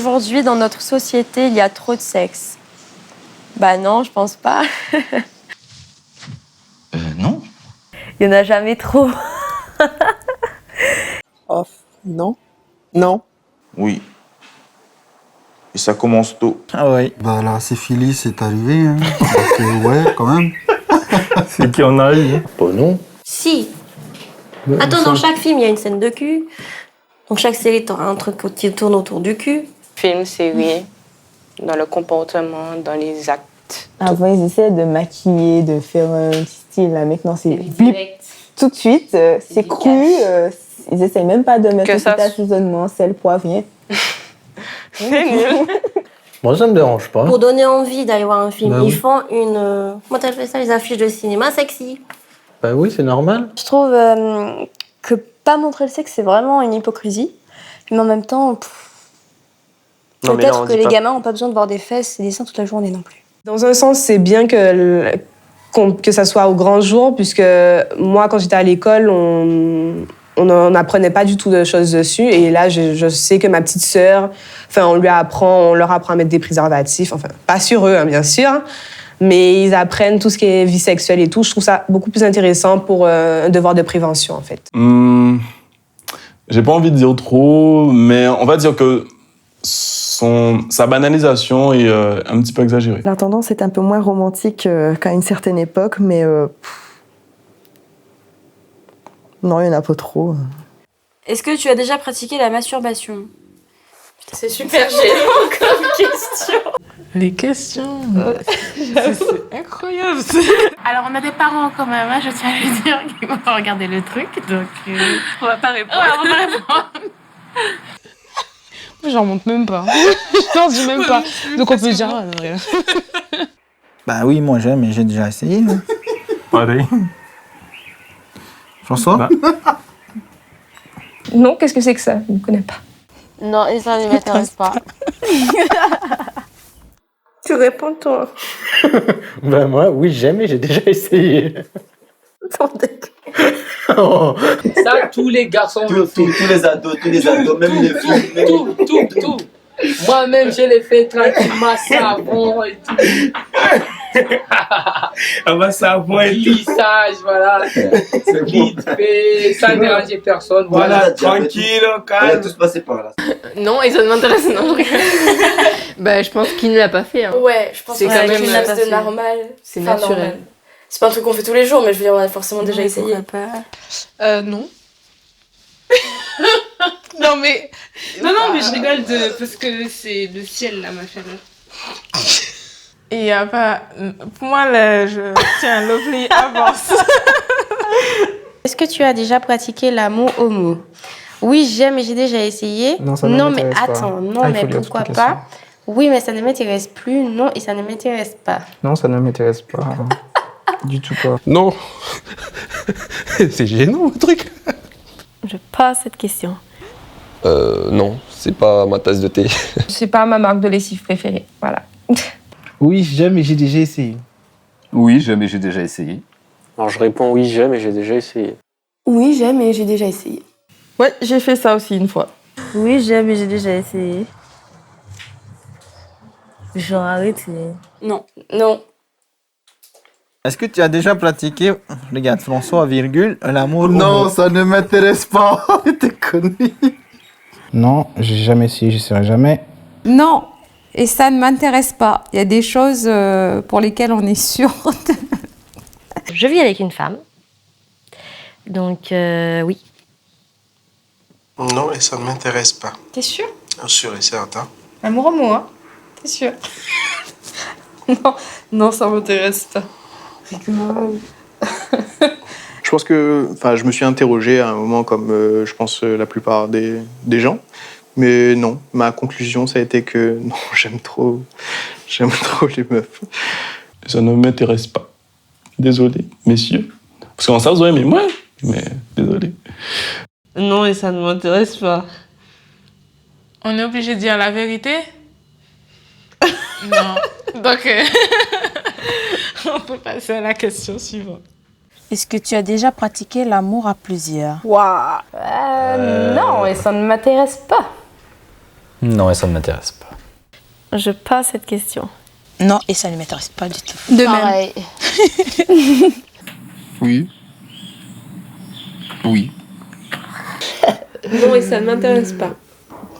qu'aujourd'hui, dans notre société, il y a trop de sexe? Bah non, je pense pas. Non. Il n'y en a jamais trop. Oh, non. Non. Oui. Et ça commence tôt. Ah ouais. Bah la syphilis c'est arrivé, hein. Donc ouais, quand même. C'est qu'il y en a eu. Oh non. Si. Attends, dans chaque film, il y a une scène de cul. Dans chaque série, t'auras un truc qui tourne autour du cul. Film, série, dans le comportement, dans les actes. Avant, ils essaient de maquiller, de faire un petit style. Là. Maintenant, c'est blip. Tout de suite. C'est cru. Ils essayent même pas de mettre un petit assaisonnement, sel, poivre, rien. C'est nul. Moi, ça me dérange pas. Pour donner envie d'aller voir un film, Bah ils oui. font une... Comment t'appelles ça? Les affiches de cinéma sexy. Bah oui, c'est normal. Je trouve que pas montrer le sexe, c'est vraiment une hypocrisie. Mais en même temps, peut-être que les gamins n'ont pas besoin de voir des fesses et des seins toute la journée non plus. Dans un sens, c'est bien que ça soit au grand jour, puisque moi, quand j'étais à l'école, on n'apprenait pas du tout de choses dessus. Et là, je sais que ma petite sœur, on leur apprend à mettre des préservatifs. Enfin, pas sur eux, hein, bien sûr. Mais ils apprennent tout ce qui est vie sexuelle et tout. Je trouve ça beaucoup plus intéressant pour un devoir de prévention, en fait. J'ai pas envie de dire trop, mais on va dire que sa banalisation est un petit peu exagérée. La tendance est un peu moins romantique qu'à une certaine époque, mais non, il y en a pas trop. Est-ce que tu as déjà pratiqué la masturbation? C'est super gênant comme question. Les questions, c'est incroyable. Alors, on a des parents quand même, hein, je tiens à lui dire qu'ils vont regarder le truc, donc... On va pas répondre. Ouais, on va pas répondre. Moi, j'en monte même pas. Je dis même pas. Donc, on peut dire... Ah, non, rien. Bah oui, moi j'aime et j'ai déjà essayé. Hein. Pareil. François Non, qu'est-ce que c'est que ça? Je ne connais pas. Non, et ça ne m'intéresse pas. Tu réponds, toi. Bah moi, oui, j'aime et j'ai déjà essayé. Oh. Ça, tous les garçons le font. Tous les ados, même les filles. Tout. Moi-même, je l'ai fait tranquillement, savon et tout. Savon et tout. Lissage, voilà. Vite fait, sans déranger personne. Voilà, tranquille, calme. On a tous passé par là. Non, et ça ne m'intéresse, non. Bah, je pense qu'il ne l'a pas fait. Hein. Ouais, je pense que C'est quand même c'est normal. C'est naturel. Normal. C'est pas un truc qu'on fait tous les jours, mais je veux dire, on a forcément déjà essayé. Non. Non, mais je rigole parce que c'est le ciel, là, ma chaleur. Et il y a pas... Pour moi, là, je tiens, Lovely avance. Est-ce que tu as déjà pratiqué l'amour homo? Oui, j'aime et j'ai déjà essayé. Non, ça ne mais m'intéresse pas. attends, non, Ah, il mais faut lire pourquoi l'explication. pas? Oui, mais ça ne m'intéresse plus, non, et ça ne m'intéresse pas. Non, ça ne m'intéresse pas. Du tout pas. Non. C'est gênant, le truc. Je passe cette question. Non, c'est pas ma tasse de thé. C'est pas ma marque de lessive préférée. Voilà. Oui, j'aime et j'ai déjà essayé. Oui, j'aime et j'ai déjà essayé. Alors, je réponds oui, j'aime et j'ai déjà essayé. Oui, j'aime et j'ai déjà essayé. Ouais, j'ai fait ça aussi une fois. Oui, j'aime et j'ai déjà essayé. Genre, arrêtez. Non. Est-ce que tu as déjà pratiqué, regarde François, virgule, l'amour Non, ça ne m'intéresse pas. T'es connu. Non, j'ai jamais essayé, j'essaierai jamais. Non, et ça ne m'intéresse pas. Il y a des choses pour lesquelles on est sûr. Je vis avec une femme. Donc, oui. Non, et ça ne m'intéresse pas. T'es sûr? Sûr et certain. Amour homo, hein? T'es sûr? Non, ça m'intéresse pas. Je pense que, je me suis interrogé à un moment comme je pense la plupart des gens, mais non, ma conclusion ça a été que non, j'aime trop les meufs. Ça ne m'intéresse pas. Désolé, messieurs. Parce qu'en ça, vous aurez aimé moi, mais désolé. Non, et ça ne m'intéresse pas. On est obligé de dire la vérité? Non. Donc, on peut passer à la question suivante. Est-ce que tu as déjà pratiqué l'amour à plusieurs? Non, et ça ne m'intéresse pas. Non, et ça ne m'intéresse pas. Je passe cette question. Non, et ça ne m'intéresse pas du tout. De Pareil. Oui. Oui. Non, et ça ne m'intéresse pas.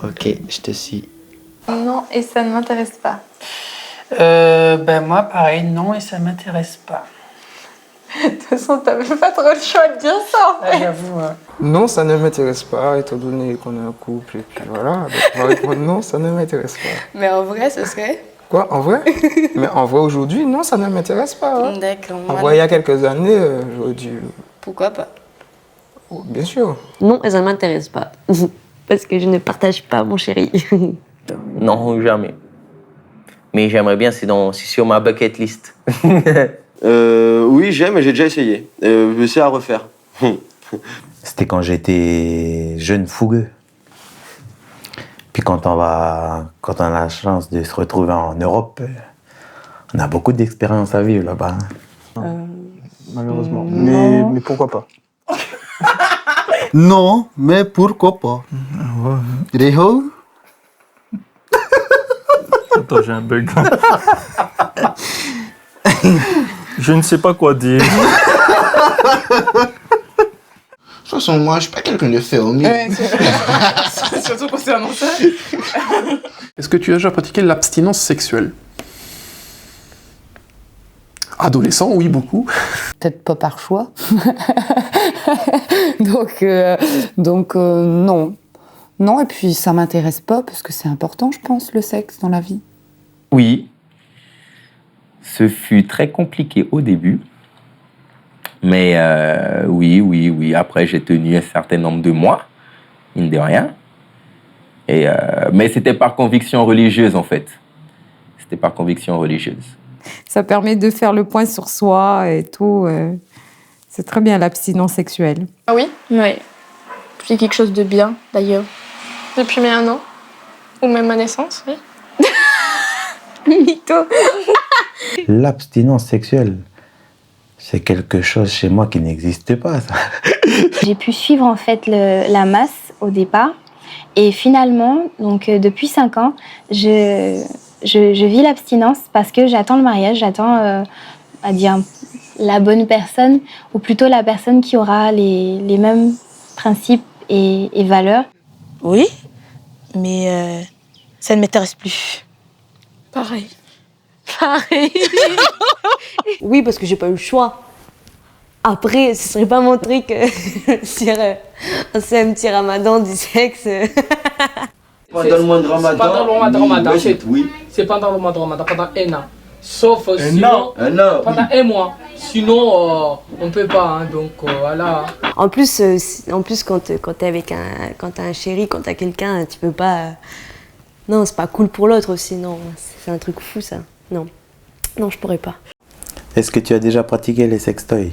Ok, je te suis. Non, et ça ne m'intéresse pas. Moi, pareil, non, et ça m'intéresse pas. De toute façon, t'avais pas trop le choix de dire ça, en fait. J'avoue. Non, ça ne m'intéresse pas, étant donné qu'on est un couple, et puis voilà. Donc, on va répondre non, ça ne m'intéresse pas. Mais en vrai, ce serait... Quoi, en vrai? Mais en vrai, aujourd'hui, non, ça ne m'intéresse pas. Hein. D'accord. En vrai, il y a quelques années, j'aurais dit... Pourquoi pas? Oh, bien sûr. Non, et ça ne m'intéresse pas. Parce que je ne partage pas mon chéri. Non, jamais. Mais j'aimerais bien, c'est sur ma bucket list. Oui, j'aime et j'ai déjà essayé. Je sais à refaire. C'était quand j'étais jeune fougueux. Puis quand on a la chance de se retrouver en Europe, on a beaucoup d'expérience à vivre là-bas. Malheureusement. Mais pourquoi pas? Non, mais pourquoi pas? Rého? Attends, j'ai un bug. Je ne sais pas quoi dire. De toute façon, moi, je suis pas quelqu'un de fermé. Surtout concernant ça. Est-ce que tu as déjà pratiqué l'abstinence sexuelle? Adolescent, oui, beaucoup. Peut-être pas par choix. donc non. Non, et puis ça m'intéresse pas parce que c'est important, je pense, le sexe dans la vie. Oui. Ce fut très compliqué au début. Mais oui. Après, j'ai tenu un certain nombre de mois, mine de rien. Mais c'était par conviction religieuse, en fait. C'était par conviction religieuse. Ça permet de faire le point sur soi et tout. C'est très bien, l'abstinence sexuelle. Ah oui? Oui. C'est quelque chose de bien, d'ailleurs. Depuis un an? Ou même ma naissance, oui. Mytho. L'abstinence sexuelle, c'est quelque chose chez moi qui n'existe pas, ça. J'ai pu suivre en fait la masse au départ. Et finalement, donc depuis 5 ans, je vis l'abstinence parce que j'attends le mariage, j'attends à dire la bonne personne, ou plutôt la personne qui aura les mêmes principes et valeurs. Oui, mais ça ne m'intéresse plus. Pareil. Pareil. Oui, parce que j'ai pas eu le choix. Après, ce serait pas mon truc sur un petit ramadan du sexe. Pendant le mois de Ramadan. Pendant le mois de Ramadan, oui, oui. C'est pendant le mois de Ramadan, pendant un an. Sauf Un sinon, an. pendant un mois. Sinon, on peut pas, hein, donc voilà. En plus, quand t'es avec quand t'as un chéri, quand t'as quelqu'un, tu peux pas. Non, c'est pas cool pour l'autre aussi, non. C'est un truc fou, ça. Non, je pourrais pas. Est-ce que tu as déjà pratiqué les sextoys?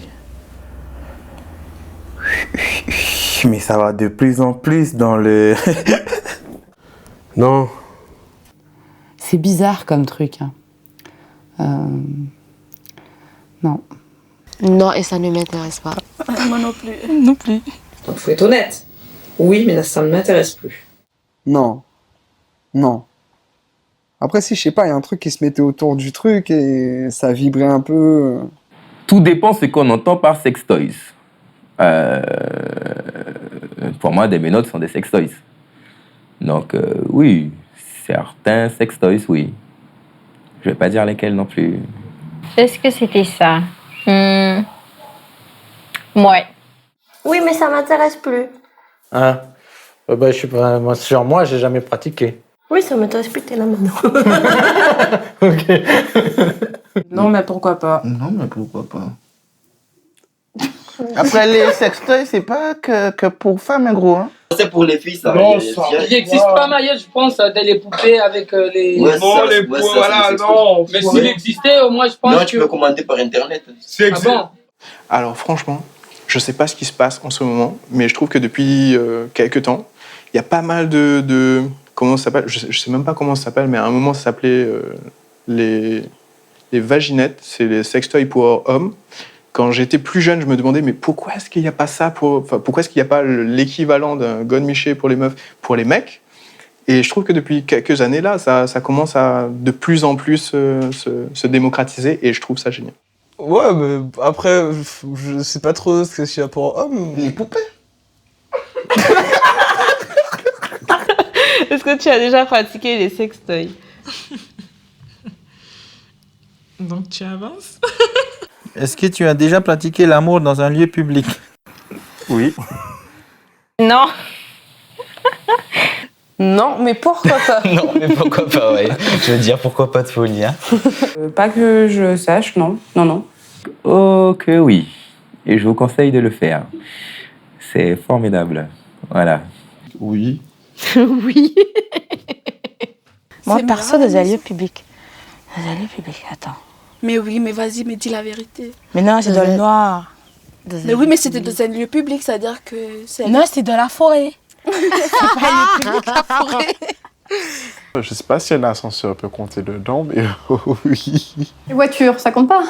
Mais ça va de plus en plus dans le... Non. C'est bizarre comme truc. Hein. Non. Non, et ça ne m'intéresse pas. Moi non plus. Non plus. Donc faut être honnête. Oui, mais ça ne m'intéresse plus. Non. Non. Après, si, je sais pas, il y a un truc qui se mettait autour du truc et ça vibrait un peu. Tout dépend ce qu'on entend par sextoys. Pour moi, des menottes sont des sextoys. Donc, oui, certains sextoys, oui. Je vais pas dire lesquels non plus. Est-ce que c'était ça? Ouais. Oui, mais ça m'intéresse plus. Hein? Je suis pas... moi, j'ai jamais pratiqué. Oui, ça m'intéresse plus, t'es là maintenant. Non, mais pourquoi pas? Non, mais pourquoi pas? Après, les sextoys, c'est pas que pour femmes, hein, gros. Hein. C'est pour les filles, ça. Non, il existe pas mal, je pense, les poupées avec les... Ouais, non, les poupées, voilà, non. Mais s'il existait, moi, je pense non, tu peux commander par Internet. Ah bon? Alors franchement, je sais pas ce qui se passe en ce moment, mais je trouve que depuis quelques temps, il y a pas mal de comment ça s'appelle, je sais même pas comment ça s'appelle, mais à un moment ça s'appelait les vaginettes, c'est les sextoys pour hommes. Quand j'étais plus jeune, je me demandais mais pourquoi est-ce qu'il n'y a pas ça pourquoi est-ce qu'il n'y a pas l'équivalent d'un godemiché pour les meufs, pour les mecs? Et je trouve que depuis quelques années, là, ça commence à de plus en plus se démocratiser et je trouve ça génial. Ouais, mais après, je sais pas trop ce qu'il y a pour hommes. Les poupées. Est-ce que tu as déjà pratiqué les sextoys? Donc tu avances. Est-ce que tu as déjà pratiqué l'amour dans un lieu public? Oui. Non. Non, mais pourquoi pas? Non, mais pourquoi pas, ouais. Je veux dire, pourquoi pas de folie, hein. Pas que je sache, non. Non. Oh que oui. Et je vous conseille de le faire. C'est formidable. Voilà. Oui. Oui. Moi, C'est perso, marrant, dans un mais lieu public. Dans un lieu public, attends. Mais oui, mais vas-y, mais dis la vérité. Mais non, c'est dans le noir. Mais oui, mais c'était dans un lieu public, c'est-à-dire que c'est... Non, c'est dans la forêt. c'est pas un lieu public, la forêt. Je sais pas si un ascenseur peut compter dedans, mais oui. Les voitures, ça compte pas?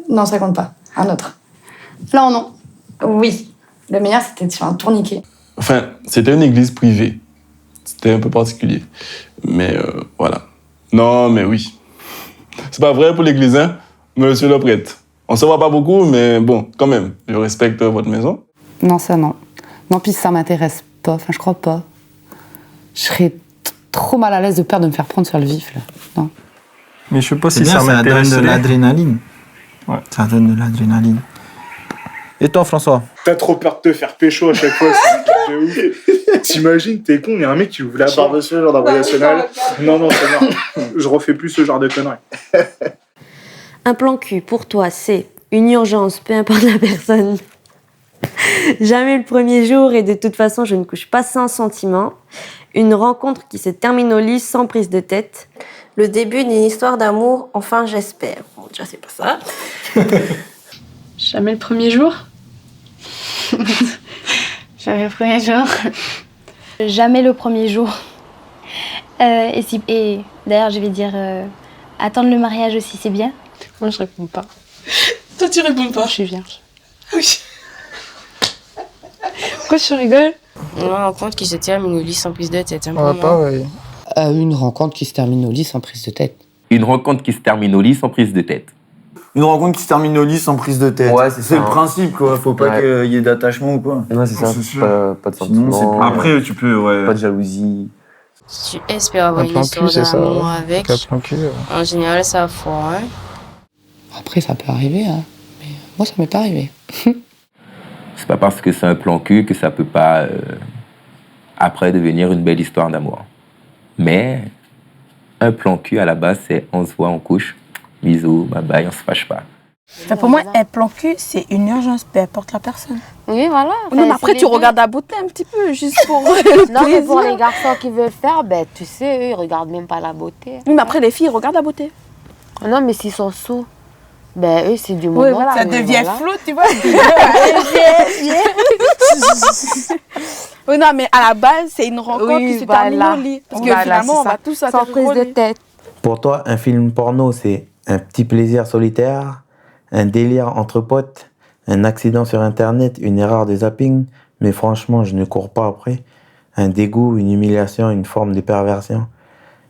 Non, ça compte pas. Un autre. Là, non. Oui. Le meilleur, c'était sur un tourniquet. Enfin, c'était une église privée. C'était un peu particulier. Mais voilà. Non, mais oui. C'est pas vrai pour l'église, hein, monsieur le prêtre. On se voit pas beaucoup, mais bon, quand même, je respecte votre maison. Non, ça non. Non, puis ça m'intéresse pas. Enfin, je crois pas. Je serais trop mal à l'aise de peur de me faire prendre sur le vif, là. Non. Mais je sais pas C'est si bien, ça ça donne m'intéresse. de l'adrénaline. Ouais. Ça donne de l'adrénaline. Et toi, François? T'as trop peur de te faire pécho à chaque fois, c'est un truc de ouf. T'imagines, t'es con, il y a un mec qui ouvre la barre de ce genre d'envoyé national. Non, c'est mort. Je refais plus ce genre de conneries. Un plan cul, pour toi, c'est une urgence, peu importe la personne. Jamais le premier jour et de toute façon, je ne couche pas sans sentiment. Une rencontre qui se termine au lit sans prise de tête. Le début d'une histoire d'amour, enfin j'espère. Bon, déjà, c'est pas ça. Jamais le premier jour. Jamais le premier jour. Jamais le premier jour. Et d'ailleurs, je vais dire attendre le mariage aussi, c'est bien. Moi, je réponds pas. Toi, tu réponds pas. Je suis vierge. Oui. Pourquoi tu rigoles? Une rencontre qui se termine au lit sans prise de tête. Hein, pour Ouais, moi. pareil. Une rencontre qui se termine au lit sans prise de tête. Une rencontre qui se termine au lit sans prise de tête. Une rencontre qui se termine au lit sans prise de tête. Ouais, c'est le ça. principe, quoi. Faut pas qu'il y ait d'attachement ou quoi. Ouais, c'est ça. sûr. Pas de Sinon, sentiment. Après, tu peux, ouais. Pas de jalousie. Si tu espères avoir Un une plan histoire cul, c'est ça. d'amour avec, Un plan cul, en général, ça foire. Hein. Après, ça peut arriver, hein. Mais moi, ça m'est pas arrivé. C'est pas parce que c'est un plan cul que ça peut pas après devenir une belle histoire d'amour. Mais un plan cul à la base, c'est on se voit, on couche, bisous, bye bye, on se fâche pas. Mais pour moi, un plan cul, c'est une urgence, peu importe la personne. Oui, voilà. Non, mais après, tu regardes la beauté un petit peu, juste pour Non, mais plaisir. pour les garçons qui veulent faire, ben, tu sais, eux, ils regardent même pas la beauté. Oui, mais après, les filles, ils regardent la beauté. Non, mais s'ils sont sous, ben, eux, c'est du moment. Oui, voilà, ça mais devient voilà. flou, tu vois. Oui, non, mais à la base, c'est une rencontre qui se termine au lit. Parce que finalement, on va tous sans prise de tête. Pour toi, un film porno, c'est un petit plaisir solitaire, un délire entre potes, un accident sur Internet, une erreur de zapping, mais franchement, je ne cours pas après. Un dégoût, une humiliation, une forme de perversion.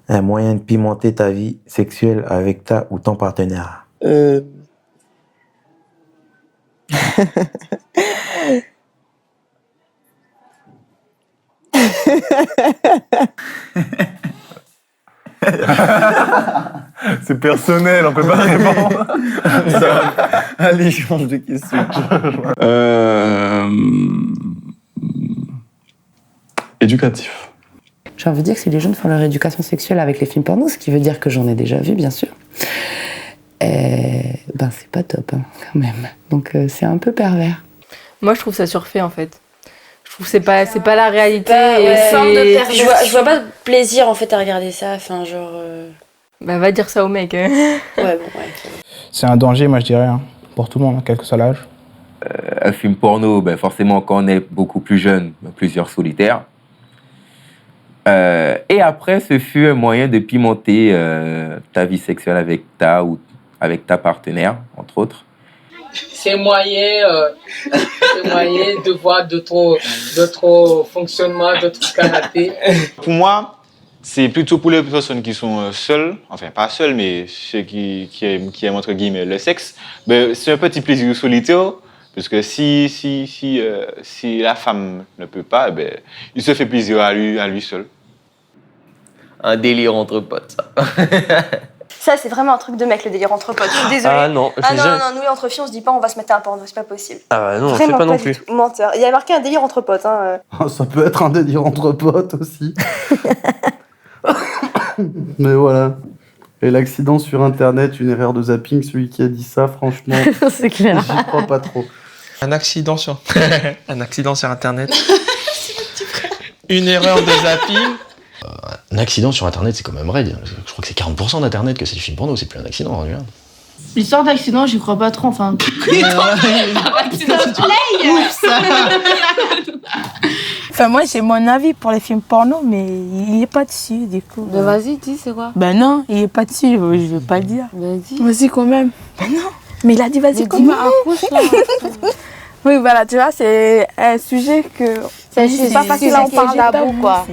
Un moyen de pimenter ta vie sexuelle avec ta ou ton partenaire. C'est personnel, on peut pas répondre. Allez, change de question. Éducatif. J'ai envie de dire que si les jeunes font leur éducation sexuelle avec les films porno, ce qui veut dire que j'en ai déjà vu, bien sûr, ben c'est pas top, hein, quand même. Donc c'est un peu pervers. Moi, je trouve ça surfait, en fait. Je trouve que c'est pas la réalité. Je vois pas de plaisir en fait à regarder ça. Enfin, genre. Bah, va dire ça au mec. Hein. Ouais, bon, ouais. C'est un danger, moi je dirais, hein, pour tout le monde, quel que soit l'âge. Un film porno, ben forcément, quand on est beaucoup plus jeune, plusieurs solitaires. Et après, ce fut un moyen de pimenter ta vie sexuelle avec ta partenaire, entre autres. c'est moyen de voir d'autres fonctionnements, d'autres karaté. Pour moi, c'est plutôt pour les personnes qui sont seules, enfin pas seules, mais ceux qui aiment entre guillemets le sexe. Ben, c'est un petit plaisir solitaire, parce que si la femme ne peut pas, ben, il se fait plaisir à lui seul. Un délire entre potes, ça. Ça, c'est vraiment un truc de mec, le délire entre potes. Je suis désolée. Ah non, nous, entre filles, on se dit pas on va se mettre à un porno, c'est pas possible. Ah bah non, Vraiment c'est pas non du plus. tout. Menteur. Il y a marqué un délire entre potes. Hein. Ça peut être un délire entre potes aussi. Mais voilà. Et l'accident sur Internet, une erreur de zapping, celui qui a dit ça, franchement, c'est clair. J'y crois pas trop. Un accident sur Internet. Une erreur de zapping. Un accident sur Internet, c'est quand même vrai. Je crois que c'est 40% d'Internet que c'est du film porno, c'est plus un accident. Hein, L'histoire d'accident, j'y crois pas trop, enfin... Enfin, moi, j'ai mon avis pour les films porno, mais il est pas dessus, du coup. Ben vas-y, dis, c'est quoi? Ben non, il est pas dessus, je vais pas le dire. Ben dis. Vas-y, quand même. Ben non, mais il a dit vas-y, quand même. Oui, voilà, tu vois, c'est un sujet que... C'est pas facile à en parler, quoi.